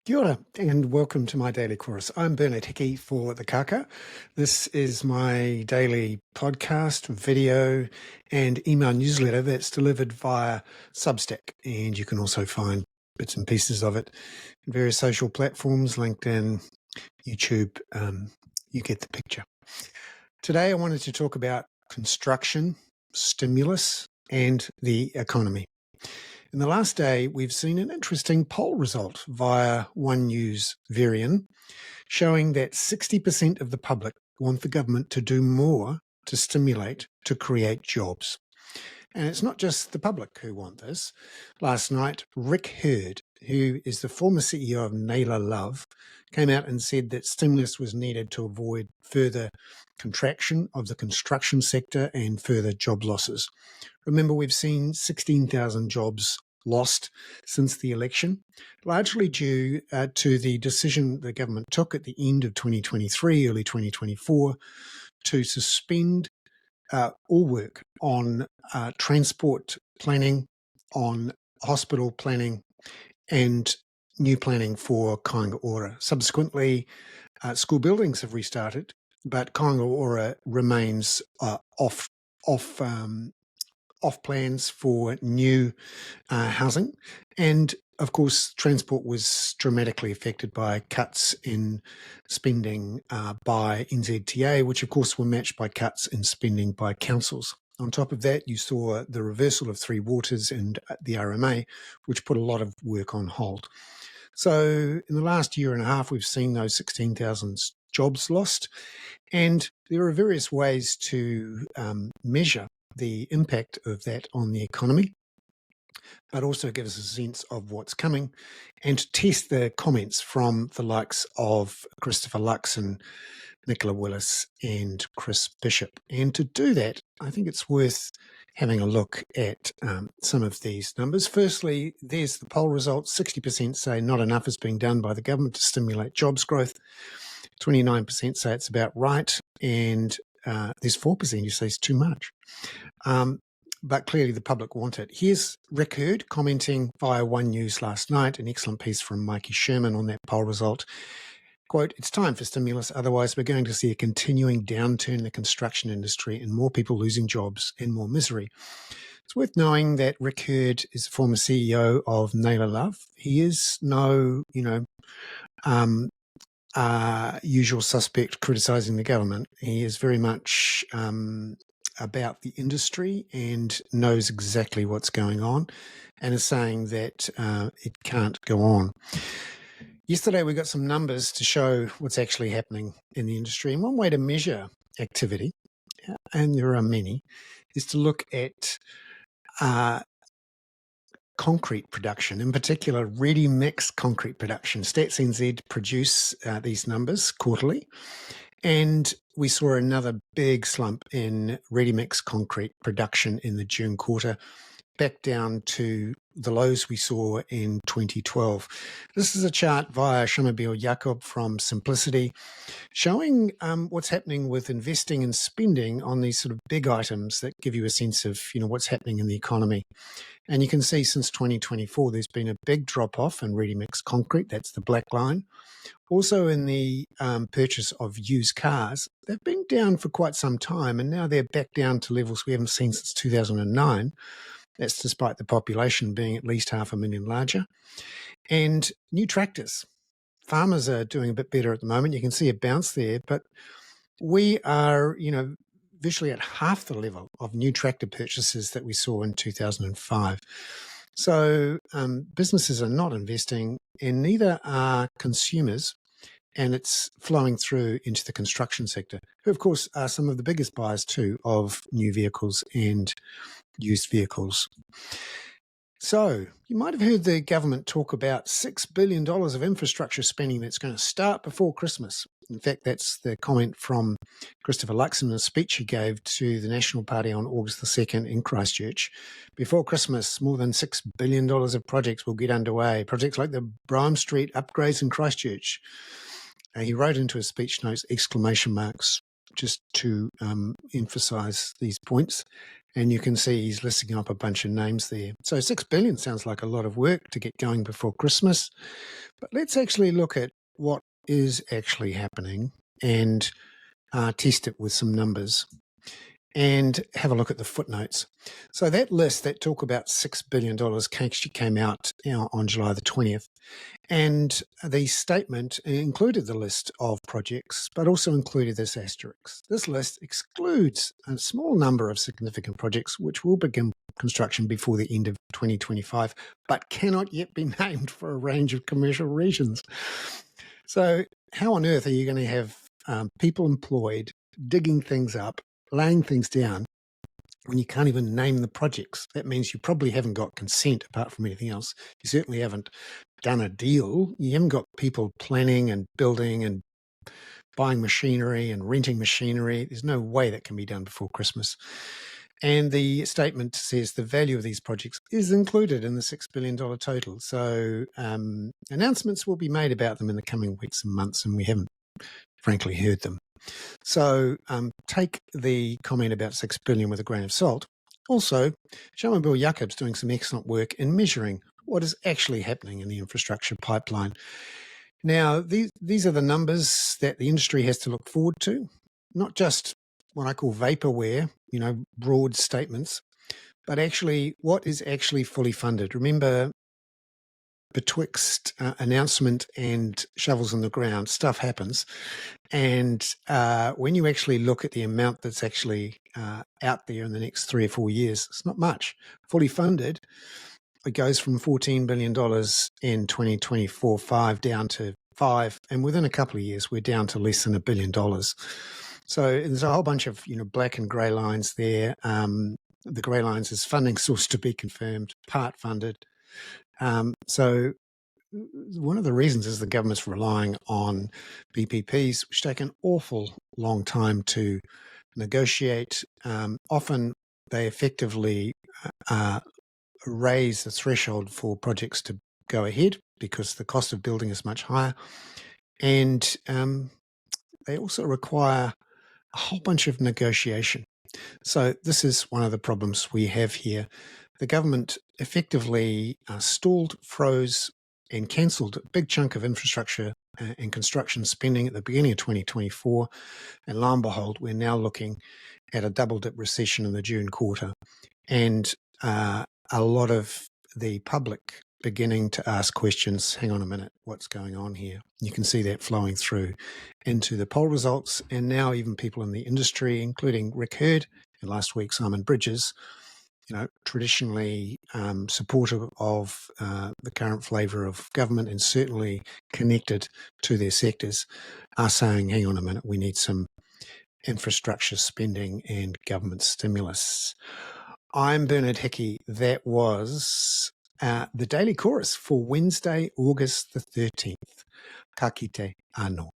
Kia ora, and welcome to my daily chorus. I'm Bernard Hickey for the Kaka. This is my daily podcast, video, and email newsletter that's delivered via Substack. And you can also find bits and pieces of it in various social platforms, LinkedIn, YouTube. You get the picture. Today I wanted to talk about construction, stimulus, and the economy. In the last day, we've seen an interesting poll result via One News Varian showing that 60% of the public want the government to do more to stimulate, to create jobs. And it's not just the public who want this. Last night, Rick Hurd, who is the former CEO of Naylor Love, came out and said that stimulus was needed to avoid further contraction of the construction sector and further job losses. Remember, we've seen 16,000 jobs lost since the election, largely due to the decision the government took at the end of 2023, early 2024, to suspend all work on transport planning, on hospital planning, and new planning for Kāinga Ora. Subsequently, school buildings have restarted, but Kāinga Ora remains off plans for new housing. And of course, transport was dramatically affected by cuts in spending by NZTA, which of course were matched by cuts in spending by councils. On top of that, you saw the reversal of Three Waters and the RMA, which put a lot of work on hold. So in the last year and a half, we've seen those 16,000 jobs lost. And there are various ways to measure the impact of that on the economy, but also give us a sense of what's coming and to test the comments from the likes of Christopher Luxon, Nicola Willis and Chris Bishop. And to do that, I think it's worth having a look at some of these numbers. Firstly, there's the poll results. 60% say not enough is being done by the government to stimulate jobs growth. 29% say it's about right, and there's 4% who say it's too much. But clearly the public want it. Here's Rick Hurd commenting via One News last night, an excellent piece from Mikey Sherman on that poll result. Quote, "It's time for stimulus, otherwise we're going to see a continuing downturn in the construction industry and more people losing jobs and more misery." It's worth knowing that Rick Hurd is the former CEO of Naylor Love. He is no, usual suspect criticising the government. He is very much about the industry and knows exactly what's going on and is saying that it can't go on. Yesterday, we got some numbers to show what's actually happening in the industry. And one way to measure activity, and there are many, is to look at concrete production, in particular ready-mix concrete production. Stats NZ produce these numbers quarterly, and we saw another big slump in ready-mix concrete production in the June quarter, back down to the lows we saw in 2012. This is a chart via Shamabeel Jacob from Simplicity, showing what's happening with investing and spending on these sort of big items that give you a sense of what's happening in the economy. And you can see since 2024, there's been a big drop-off in ready-mix concrete. That's the black line. Also in the purchase of used cars, they've been down for quite some time, and now they're back down to levels we haven't seen since 2009. That's despite the population being at least 500,000 larger. And new tractors. Farmers are doing a bit better at the moment. You can see a bounce there, but we are, virtually at half the level of new tractor purchases that we saw in 2005. So businesses are not investing, and neither are consumers, and it's flowing through into the construction sector, who of course are some of the biggest buyers too of new vehicles and used vehicles. So you might have heard the government talk about $6 billion of infrastructure spending that's going to start before Christmas. In fact, that's the comment from Christopher Luxon in a speech he gave to the National Party on August the 2nd in Christchurch. Before Christmas, more than $6 billion of projects will get underway. Projects like the Bryme Street upgrades in Christchurch. He wrote into his speech notes exclamation marks just to emphasise these points. And you can see he's listing up a bunch of names there. So 6 billion sounds like a lot of work to get going before Christmas. But let's actually look at what is actually happening and test it with some numbers and have a look at the footnotes. So that list that talk about $6 billion came out on July the 20th. And the statement included the list of projects, but also included this asterisk. This list excludes a small number of significant projects which will begin construction before the end of 2025, but cannot yet be named for a range of commercial reasons. So how on earth are you going to have people employed digging things up, laying things down, when you can't even name the projects? That means you probably haven't got consent apart from anything else. You certainly haven't done a deal. You haven't got people planning and building and buying machinery and renting machinery. There's no way that can be done before Christmas. And the statement says the value of these projects is included in the $6 billion total. So announcements will be made about them in the coming weeks and months, and we haven't frankly heard them. So take the comment about 6 billion with a grain of salt. Also, Shaman Bill Jakob's doing some excellent work in measuring what is actually happening in the infrastructure pipeline. Now, these are the numbers that the industry has to look forward to, not just what I call vaporware, broad statements, but actually what is actually fully funded. Remember, betwixt announcement and shovels in the ground, stuff happens. And when you actually look at the amount that's actually out there in the next 3 or 4 years, it's not much. Fully funded, it goes from $14 billion in 2024-5 down to 5, and within a couple of years, we're down to less than $1 billion. So there's a whole bunch of black and grey lines there. The grey lines is funding source to be confirmed, part funded. So one of the reasons is the government's relying on PPPs, which take an awful long time to negotiate. Often they effectively raise the threshold for projects to go ahead because the cost of building is much higher. And they also require a whole bunch of negotiation. So this is one of the problems we have here. The government effectively stalled, froze, and cancelled a big chunk of infrastructure and construction spending at the beginning of 2024. And lo and behold, we're now looking at a double-dip recession in the June quarter. And a lot of the public beginning to ask questions, hang on a minute, what's going on here? You can see that flowing through into the poll results, and now even people in the industry, including Rick Hurd and last week Simon Bridges, traditionally supportive of the current flavour of government and certainly connected to their sectors, are saying, hang on a minute, we need some infrastructure spending and government stimulus. I'm Bernard Hickey. That was the Daily Chorus for Wednesday, August the 13th. Ka kite anō.